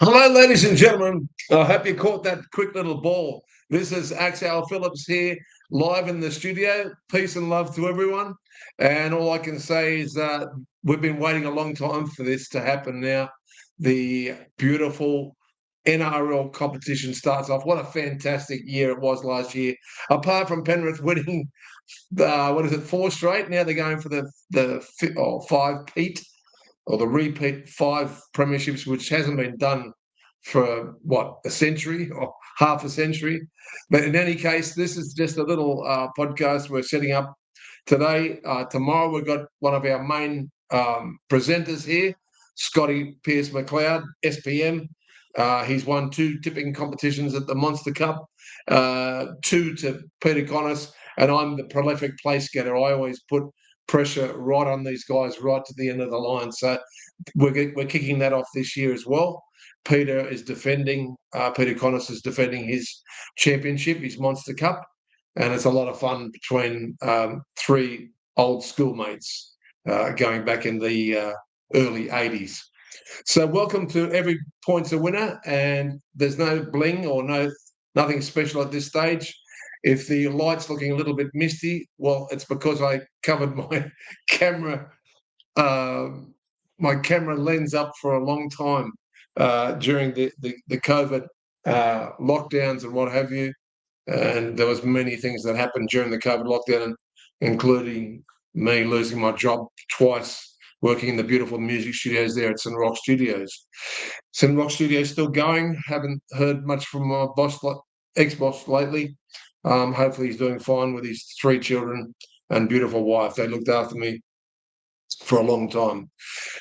Hello, ladies and gentlemen. I hope you caught that quick little ball. This is Axel Phillips here, live in the studio. Peace and love to everyone. And all I can say is we've been waiting a long time for this to happen now. The beautiful NRL competition starts off. What a fantastic year it was last year. Apart from Penrith winning, what is it, four straight? Now they're going for the five-peat or the repeat five premierships, which hasn't been done for what, a century or half a century. But in any case, this is just a little podcast we're setting up today. Tomorrow, we've got one of our main presenters here, Scotty Pearce McLeod, SPM. He's won two tipping competitions at the Monster Cup, two to Peter Connors, and I'm the prolific place getter. I always put pressure right on these guys right to the end of the line. So we're kicking that off this year as well. Peter Connors is defending his championship, his Monster Cup, and it's a lot of fun between three old schoolmates going back in the early 80s. So welcome to Every Point's a Winner, and there's no bling or nothing special at this stage. If the light's looking a little bit misty, well, it's because I covered camera uh, my camera lens up for a long time during the COVID lockdowns and what have you. And there was many things that happened during the COVID lockdown, including me losing my job twice, working in the beautiful music studios there at St Rock Studios. St Rock Studios still going. Haven't heard much from my ex-boss lately. Hopefully he's doing fine with his three children and beautiful wife. They looked after me for a long time.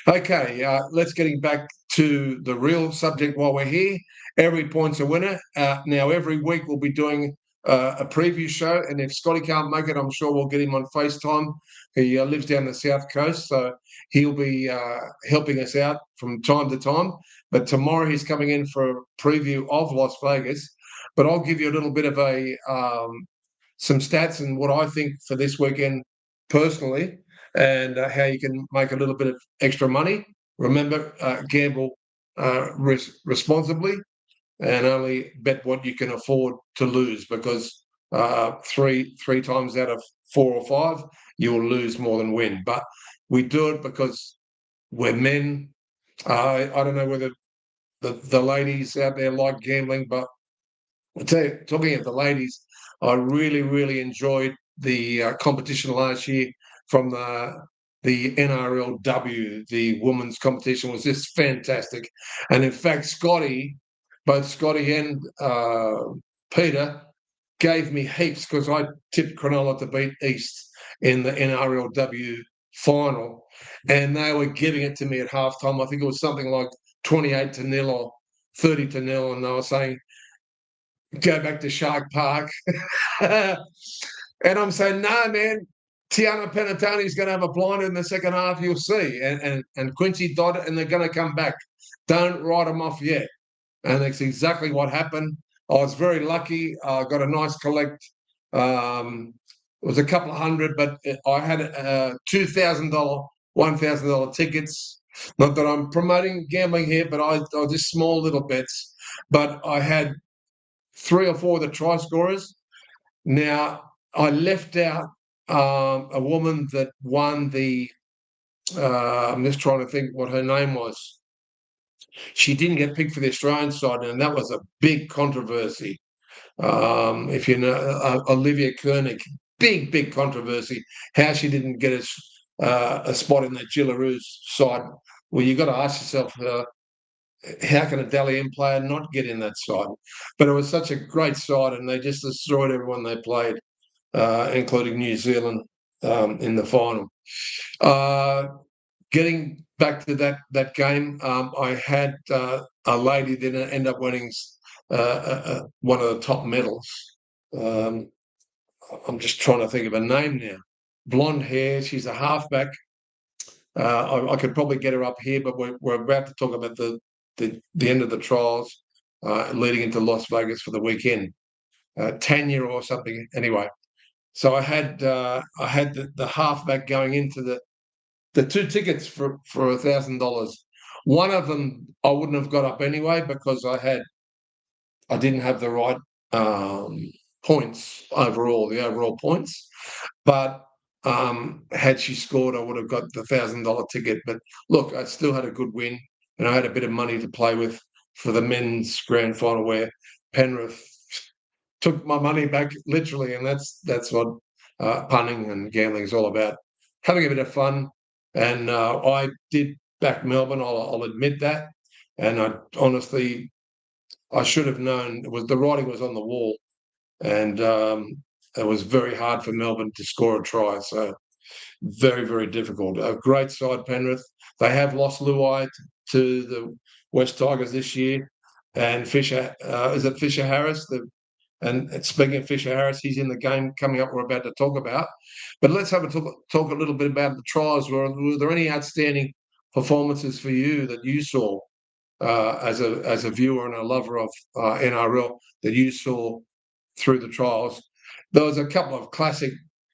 Okay, let's getting back to the real subject while we're here. Every point's a winner. Now, every week we'll be doing a preview show, and if Scotty can't make it, I'm sure we'll get him on FaceTime. He lives down the south coast, so he'll be helping us out from time to time. But tomorrow he's coming in for a preview of Las Vegas. But I'll give you a little bit of some stats and what I think for this weekend personally, and how you can make a little bit of extra money. Remember, gamble responsibly and only bet what you can afford to lose, because three times out of four or five, you'll lose more than win. But we do it because we're men. I don't know whether the ladies out there like gambling, but I tell you, talking of the ladies, I really, really enjoyed the competition last year from the NRLW. The women's competition was just fantastic, and in fact, both Scotty and Peter gave me heaps because I tipped Cronulla to beat East in the NRLW final, and they were giving it to me at halftime. I think it was something like 28-0 or 30-0, and they were saying, go back to Shark Park. And I'm saying, no, man, Tiana Penatoni's going to have a blinder in the second half, you'll see. And Quincy Dodd, and they're going to come back. Don't write them off yet. And that's exactly what happened. I was very lucky. I got a nice collect. It was a couple of hundred, but I had $2,000, $1,000 tickets. Not that I'm promoting gambling here, but I just small little bets. But I had three or four of the try scorers. Now, I left out a woman that won I'm just trying to think what her name was. She didn't get picked for the Australian side, and that was a big controversy. If you know Olivia Koenig, big controversy. How she didn't get a spot in that Gillaroos side. Well, you've got to ask yourself, how can a Dally M player not get in that side? But it was such a great side, and they just destroyed everyone they played, including New Zealand in the final. Getting back to that game, I had a lady that ended up winning one of the top medals. Um, I'm just trying to think of her name now. Blonde hair, she's a halfback. I could probably get her up here, but we're about to talk about the end of the trials leading into Las Vegas for the weekend. Tanya or something. Anyway, so I had the halfback going into the two tickets for $1,000. One of them I wouldn't have got up anyway because I didn't have the right points overall, the overall points. But had she scored, I would have got the $1,000 ticket. But look, I still had a good win, and I had a bit of money to play with for the men's grand final where Penrith took my money back literally, and that's what punning and gambling is all about. Having a bit of fun, and I did back Melbourne. I'll admit that, and I honestly I should have known the writing was on the wall, and it was very hard for Melbourne to score a try. So very, very difficult. A great side, Penrith. They have lost Luai to the West Tigers this year, and Fisher is it Fisher Harris? And speaking of Fisher Harris, he's in the game coming up. We're about to talk about, but let's have a talk a little bit about the trials. Were there any outstanding performances for you that you saw as a viewer and a lover of NRL that you saw through the trials? There was a couple of classic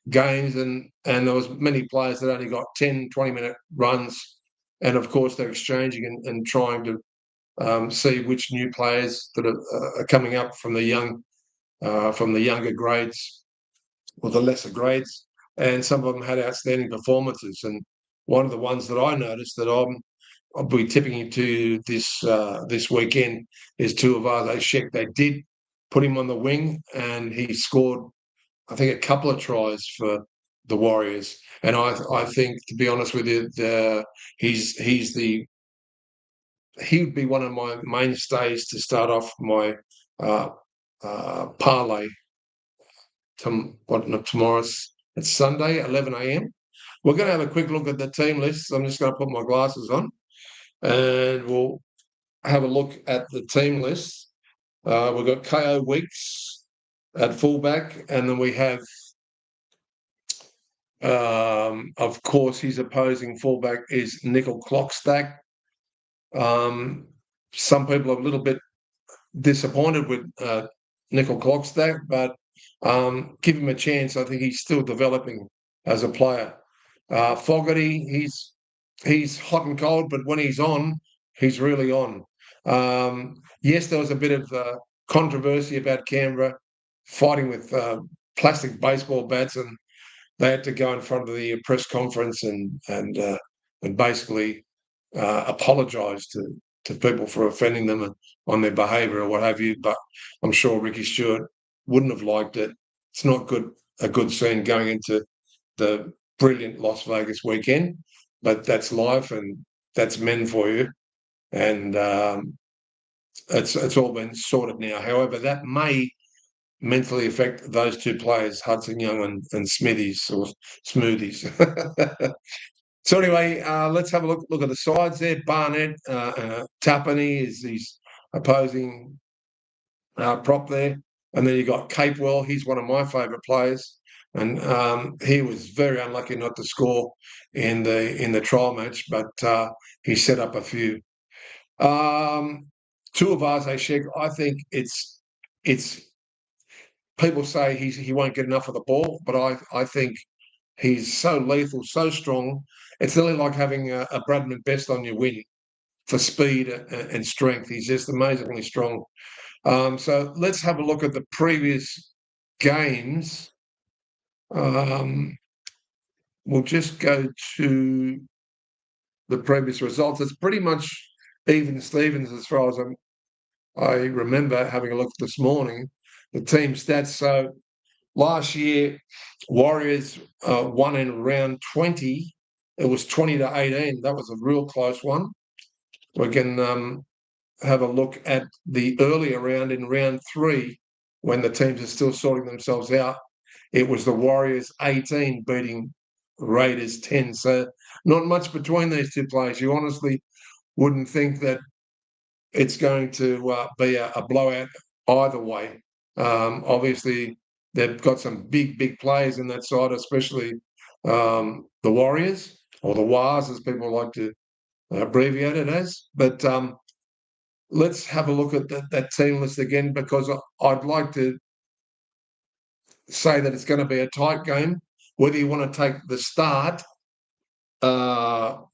games, and there was many players that only got 10, 20-minute runs, and of course they're exchanging and trying to see which new players that are coming up from the younger grades or the lesser grades, and some of them had outstanding performances. And one of the ones that I noticed that I'll be tipping into this weekend is Tuivasa Sheck. They did put him on the wing, and he scored, I think, a couple of tries for the Warriors. And I think, to be honest with you, he would be one of my mainstays to start off my uh, parlay. Tomorrow's it's Sunday, 11 a.m. We're going to have a quick look at the team list. I'm just going to put my glasses on, and we'll have a look at the team list. We've got KO Weeks at fullback, and then we have, of course, his opposing fullback is Nickel Clockstack. Some people are a little bit disappointed with Nickel Clockstack, but give him a chance. I think he's still developing as a player. Fogarty, he's hot and cold, but when he's on, he's really on. Yes, there was a bit of controversy about Canberra fighting with plastic baseball bats, and they had to go in front of the press conference and basically apologise to people for offending them on their behaviour or what have you. But I'm sure Ricky Stewart wouldn't have liked it. It's not a good scene going into the brilliant Las Vegas weekend, but that's life and that's men for you. And it's all been sorted now. However, that may mentally affect those two players, Hudson Young and Smithies or Smoothies. So anyway, let's have a look at the sides there. Barnett, Tapani is his opposing prop there, and then you got Capewell. He's one of my favourite players, and he was very unlucky not to score in the trial match, but he set up a few. Tuivasa Sheck, I think it's people say he won't get enough of the ball, but I think he's so lethal, so strong. It's nearly like having a Bradman Best on your wing for speed and strength. He's just amazingly strong. So let's have a look at the previous games. We'll just go to the previous results. It's pretty much even Stevens as far as I remember having a look this morning. The team stats. So last year, Warriors won in round 20. It was 20-18. That was a real close one. We can have a look at the earlier round in round 3 when the teams are still sorting themselves out. It was the Warriors 18 beating Raiders 10. So not much between these two players. You honestly wouldn't think that it's going to be a blowout either way. Obviously, they've got some big players in that side, especially the Warriors, or the Wars, as people like to abbreviate it as. But let's have a look at that team list again, because I'd like to say that it's going to be a tight game. Whether you want to take the start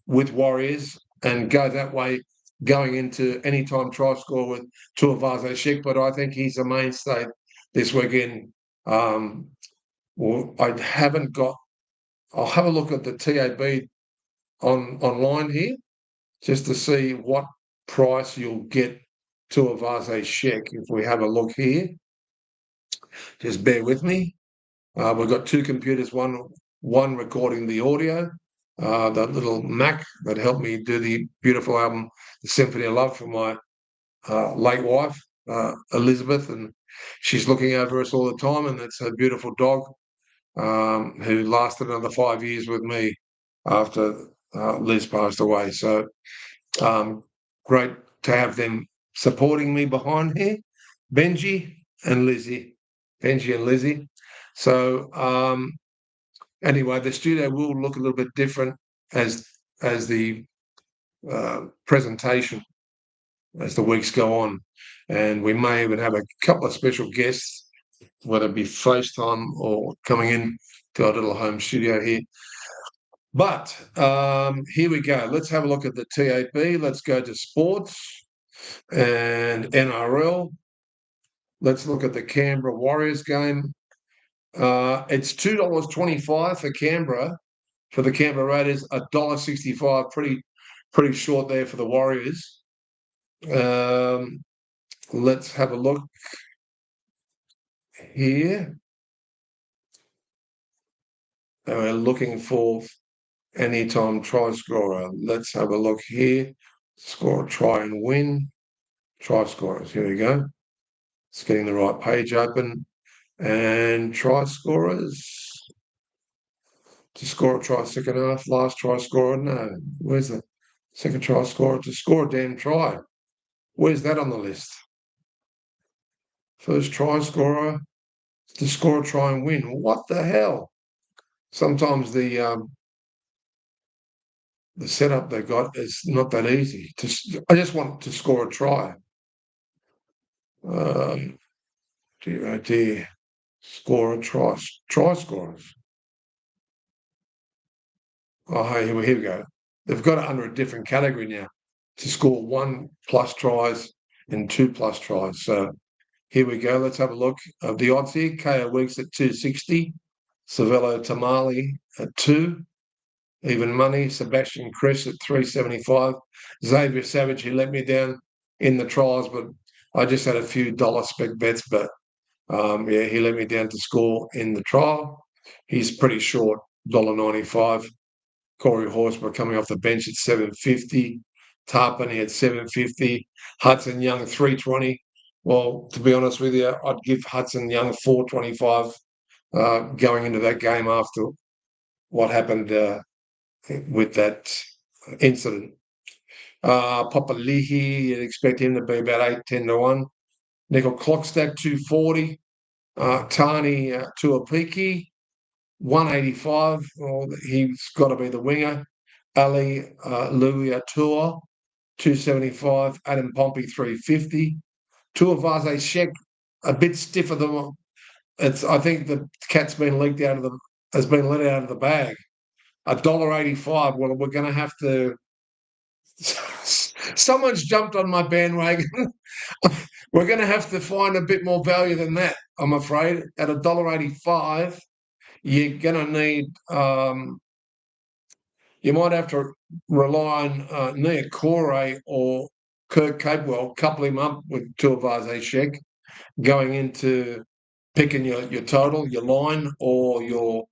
with Warriors and go that way going into anytime try score with Tuivasa Sheck, but I think he's a mainstay this weekend. Well, I haven't got. I'll have a look at the TAB online here just to see what price you'll get Tuivasa Sheck. If we have a look here, just bear with me. We've got two computers, one recording the audio, that little Mac that helped me do the beautiful album, The Symphony of Love, for my late wife, Elizabeth, and she's looking over us all the time, and that's her beautiful dog, who lasted another 5 years with me after Liz passed away. So great to have them supporting me behind here, Benji and Lizzie. So anyway, the studio will look a little bit different as the presentation as the weeks go on, and we may even have a couple of special guests, whether it be FaceTime or coming in to our little home studio here. But here we go. Let's have a look at the TAB. Let's go to sports and NRL. Let's look at the Canberra Warriors game. It's $2.25 for Canberra. For the Canberra Raiders, $1.65. Pretty short there for the Warriors. Let's have a look here. We're looking for anytime try scorer. Let's have a look here. Score, try and win. Try scorers. Here we go. It's getting the right page open. And try scorers. To score a try second half, last try scorer. No. Where's the second try scorer? To score a damn try. Where's that on the list? First try scorer. To score a try and win. What the hell? Sometimes the setup they got is not that easy. I just want to score a try. Dear, oh dear. Score a try. Try scorers. Oh, hey, here we go. They've got it under a different category now to score 1+ tries and 2+ tries. So here we go. Let's have a look. The odds here: KO Weeks at 260, Savello Tamale at 2, even money. Sebastian Chris at 375. Xavier Savage, he let me down in the trials, but I just had a few dollar spec bets, but yeah, he let me down to score in the trial. He's pretty short, $1.95. Corey Horsburgh coming off the bench at 750. Tarpany at 750. Hudson Young 320. Well, to be honest with you, I'd give Hudson Young 425 going into that game after what happened with that incident. Papali'i, you'd expect him to be about 8-10 to 1. Nickel Clockstack 240. Tani Tuapiki 185. Well, he's got to be the winger. Ali Louis Tour 275. Adam Pompey 350. Tuivasa Sheck a bit stiffer than I think the cat's been leaked out of the has been let out of the bag. $1.85. Well, we're going to have to. Someone's jumped on my bandwagon. We're going to have to find a bit more value than that, I'm afraid. At $1.85, you're going to need. You might have to rely on Nia Corey or Kirk Capewell, couple him up with Tuivasa Sheck, going into picking your total, your line, or your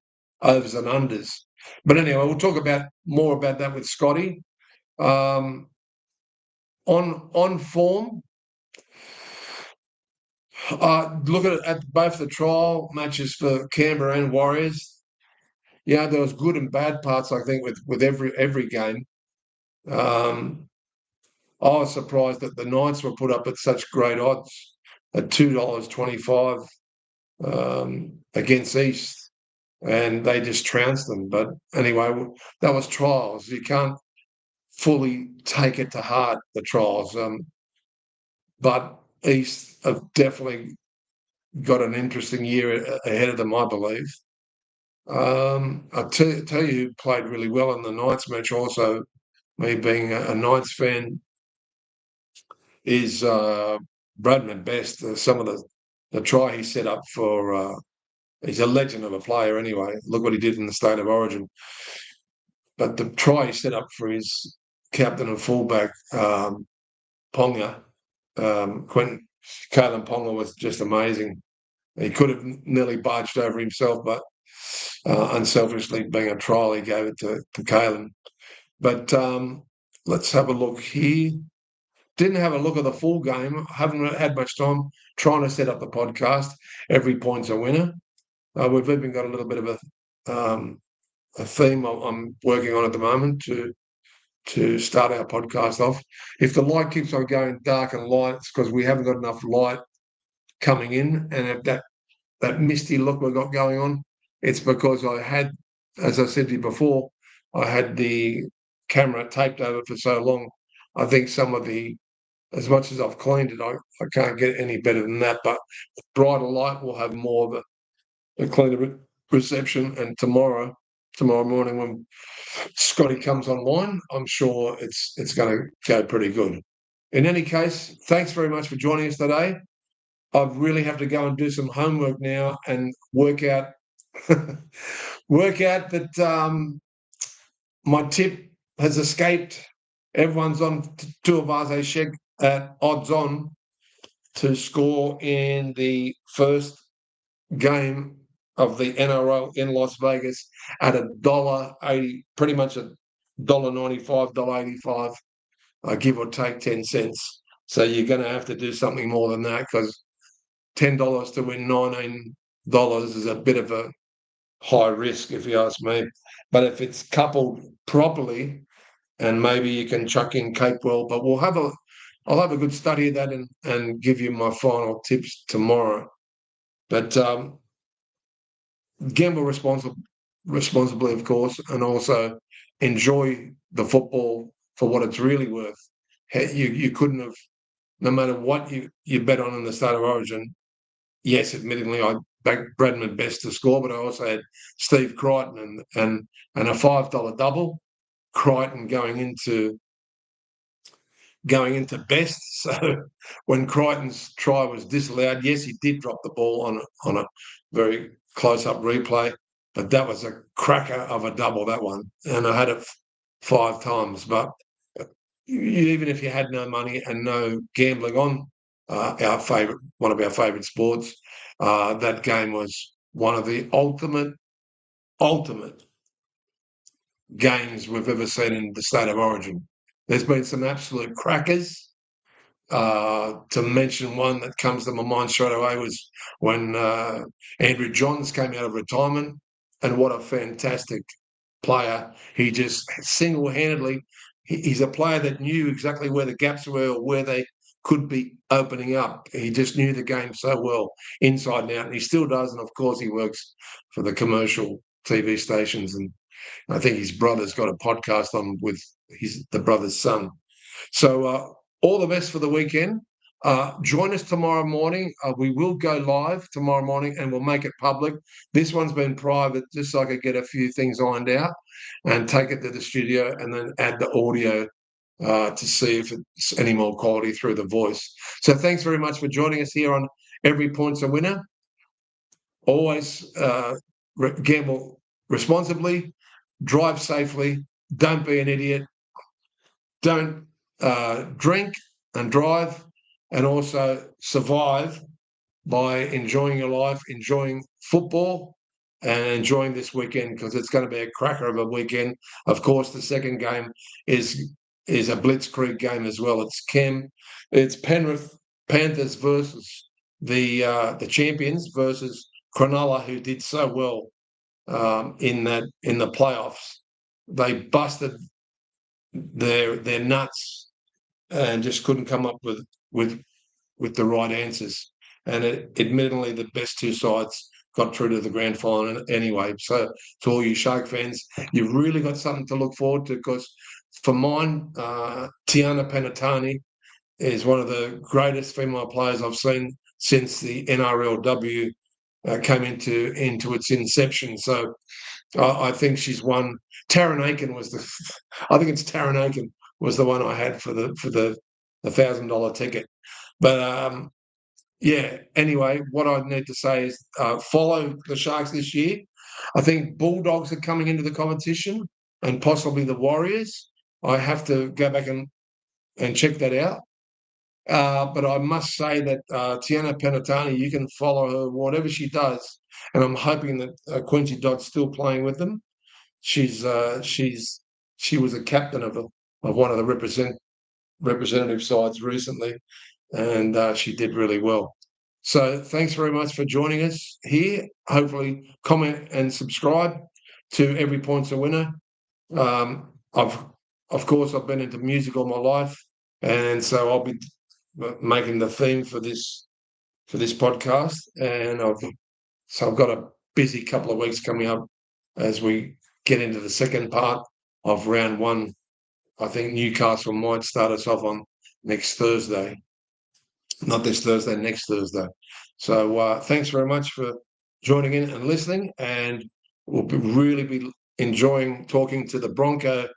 overs and unders. But anyway, we'll talk more about that with Scotty. On form, look at both the trial matches for Canberra and Warriors. Yeah, there was good and bad parts, I think, with every game. I was surprised that the Knights were put up at such great odds at $2.25 against East, and they just trounced them. But anyway, that was trials. You can't fully take it to heart, the trials. But East have definitely got an interesting year ahead of them, I believe. I'll tell you who played really well in the Knights match also, me being a Knights fan, is Bradman Best. Some of the try he set up for. He's a legend of a player anyway. Look what he did in the State of Origin. But the try he set up for his captain and fullback, Ponga, Quentin Kalen Ponga, was just amazing. He could have nearly barged over himself, but unselfishly, being a trial, he gave it to Kalen. But let's have a look here. Didn't have a look at the full game. Haven't had much time trying to set up the podcast. Every point's a winner. We've even got a little bit of a theme I'm working on at the moment to start our podcast off. If the light keeps on going dark and light, it's because we haven't got enough light coming in, and if that misty look we've got going on, it's because I had, as I said to you before, I had the camera taped over for so long. I think as much as I've cleaned it, I can't get any better than that. But brighter light will have more of a cleaner reception. And tomorrow morning when Scotty comes online, I'm sure it's going to go pretty good. In any case, thanks very much for joining us today. I really have to go and do some homework now and work out that my tip has escaped. Everyone's on Tuivasa Sheck at odds on to score in the first game of the NRL in Las Vegas at $1.80, pretty much $1.95, $1.85, give or take 10 cents. So you're going to have to do something more than that, because $10 to win $19 is a bit of a high risk, if you ask me. But if it's coupled properly, and maybe you can chuck in Capewell, but I'll have a good study of that and give you my final tips tomorrow. But gamble responsibly, of course, and also enjoy the football for what it's really worth. You couldn't have, no matter what you bet on in the State of Origin. Yes, admittedly, I backed Bradman Best to score, but I also had Steve Crichton and a $5 double. Crichton going into Best. So when Crichton's try was disallowed, yes, he did drop the ball on a very close-up replay, but that was a cracker of a double, that one. And I had it 5 times. But even if you had no money and no gambling on one of our favourite sports, that game was one of the ultimate games we've ever seen in the State of Origin. There's been some absolute crackers. To mention one that comes to my mind straight away was when Andrew Johns came out of retirement, and what a fantastic player. He just single-handedly, he's a player that knew exactly where the gaps were or where they could be opening up. He just knew the game so well, inside and out, and he still does. And of course, he works for the commercial TV stations, and I think his brother's got a podcast on with the brother's son. So all the best for the weekend. Join us tomorrow morning. We will go live tomorrow morning, and we'll make it public. This one's been private, just so I could get a few things ironed out and take it to the studio and then add the audio to see if it's any more quality through the voice. So thanks very much for joining us here on Every Point's a Winner. Always gamble responsibly, drive safely, don't be an idiot, don't drink and drive, and also survive by enjoying your life, enjoying football, and enjoying this weekend, because it's going to be a cracker of a weekend. Of course, the second game is a blitzkrieg game as well. It's Penrith Panthers versus the champions versus Cronulla, who did so well in the playoffs. They busted their nuts and just couldn't come up with the right answers. And admittedly, the best two sides got through to the grand final anyway. So to all you Shark fans, you've really got something to look forward to, because for mine, Tiana Penatani is one of the greatest female players I've seen since the NRLW came into its inception. So I think she's won. Taran Aiken was I think it's Taran Aiken was the one I had for the the $1,000 ticket. But yeah, anyway, what I need to say is follow the Sharks this year. I think Bulldogs are coming into the competition and possibly the Warriors. I have to go back and check that out. But I must say that Tiana Penatani, you can follow her whatever she does, and I'm hoping that Quincy Dodd's still playing with them. She was a captain of one of the representative sides recently, and she did really well. So thanks very much for joining us here. Hopefully, comment and subscribe to Every Point's a Winner. Of course, I've been into music all my life, and so I'll be making the theme for this podcast. And I've got a busy couple of weeks coming up as we get into the second part of round one. I think Newcastle might start us off on next Thursday. Not this Thursday, next Thursday. So thanks very much for joining in and listening, and we'll really be enjoying talking to the Bronco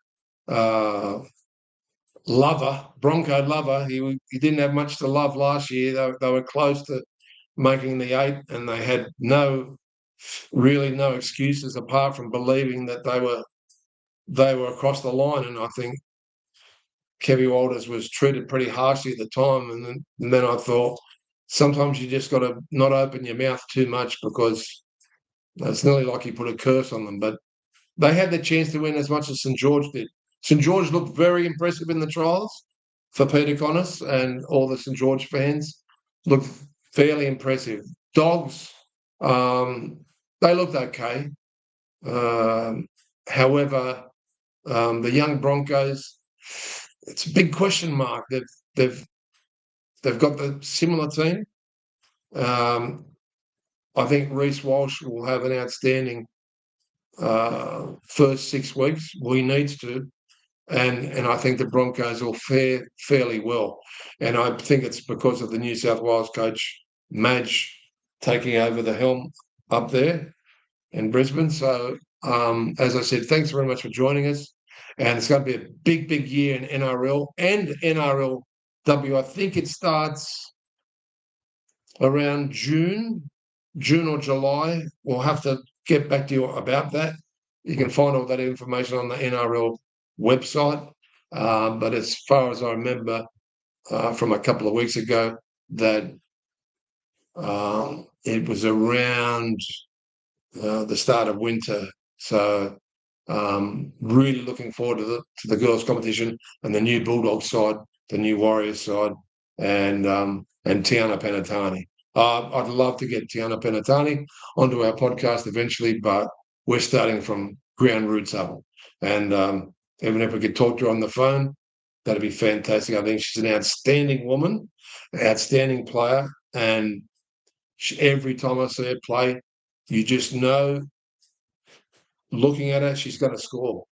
lover. He didn't have much to love last year. They were close to making the 8, and they had no excuses apart from believing that they were across the line. And I think Kevin Walters was treated pretty harshly at the time. And then I thought, sometimes you just got to not open your mouth too much, because it's nearly like you put a curse on them. But they had the chance to win as much as St George did. St George looked very impressive in the trials for Peter Connors, and all the St George fans looked fairly impressive. Dogs, they looked okay. However, the young Broncos, it's a big question mark. They've got the similar team. I think Reece Walsh will have an outstanding first 6 weeks. Well, he needs to. And I think the Broncos will fare fairly well. And I think it's because of the New South Wales coach, Madge, taking over the helm up there in Brisbane. So, as I said, thanks very much for joining us. And it's going to be a big, big year in NRL and NRLW. I think it starts around June or July. We'll have to get back to you about that. You can find all that information on the NRL website. But as far as I remember from a couple of weeks ago, that it was around the start of winter. So really looking forward to the girls' competition and the new Bulldog side, the new Warriors side, and Tiana Penatani. I'd love to get Tiana Penatani onto our podcast eventually, but we're starting from ground roots up. And even if we could talk to her on the phone, that'd be fantastic. I think she's an outstanding woman, an outstanding player, and every time I see her play, you just know, looking at her, she's going to score.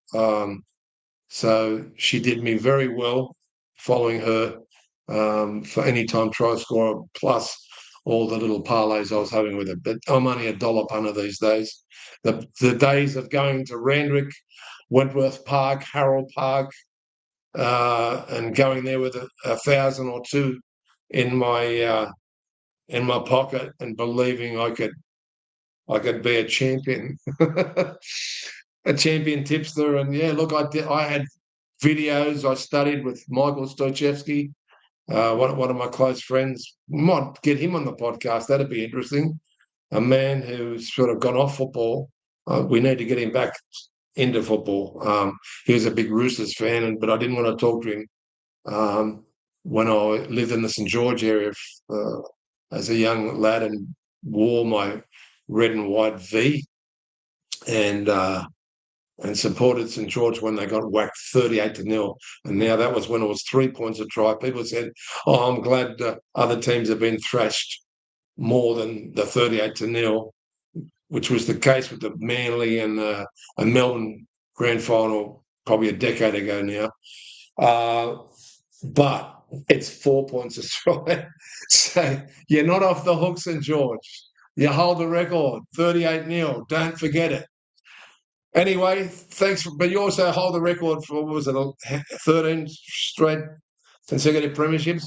So she did me very well following her for any time try scorer, plus all the little parlays I was having with her. But I'm only a dollar punter these days. The days of going to Randwick, Wentworth Park, Harold Park, and going there with a thousand or two in my pocket and believing I could be a champion, a champion tipster. And yeah, look, I had videos. I studied with Michael Stochevsky, one of my close friends. Might get him on the podcast. That'd be interesting. A man who's sort of gone off football. We need to get him back into football. He was a big Roosters fan, but I didn't want to talk to him when I lived in the St George area as a young lad and wore my red and white V and supported St George when they got whacked 38-0. And now that was when it was 3 points a try. People said, "Oh, I'm glad other teams have been thrashed more than the 38-0, which was the case with the Manly and Melbourne grand final probably a decade ago now. But it's 4 points a try. So you're not off the hook, St George. You hold the record, 38-0. Don't forget it. Anyway, thanks. But you also hold the record for, what was it, 13 straight consecutive premierships.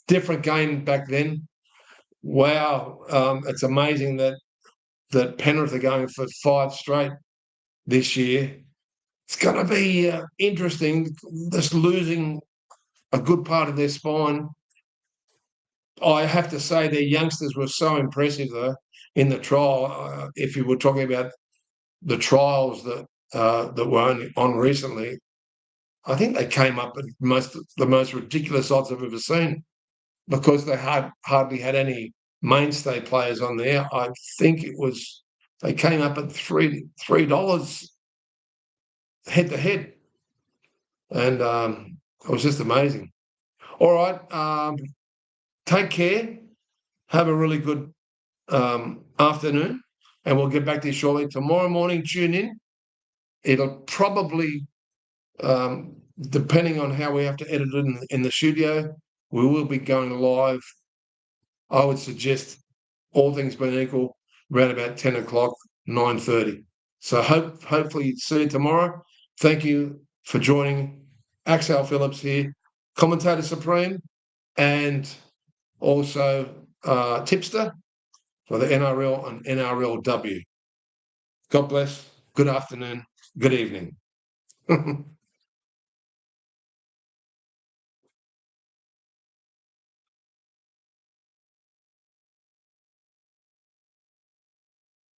Different game back then. Wow, it's amazing that Penrith are going for 5 straight this year. It's going to be interesting, just losing a good part of their spine. I have to say their youngsters were so impressive, though, in the trial. If you were talking about the trials that were on recently, I think they came up with the most ridiculous odds I've ever seen because they hardly had any mainstay players on there. I think they came up at $3 head to head, and it was just amazing. All right, take care. Have a really good afternoon, and we'll get back to you shortly. Tomorrow morning, tune in. It'll probably, depending on how we have to edit it in the studio, we will be going live. I would suggest, all things being equal, around about 10 o'clock, 9:30. So hopefully see you tomorrow. Thank you for joining. Axel Phillips here, commentator supreme, and also tipster for the NRL and NRLW. God bless. Good afternoon. Good evening.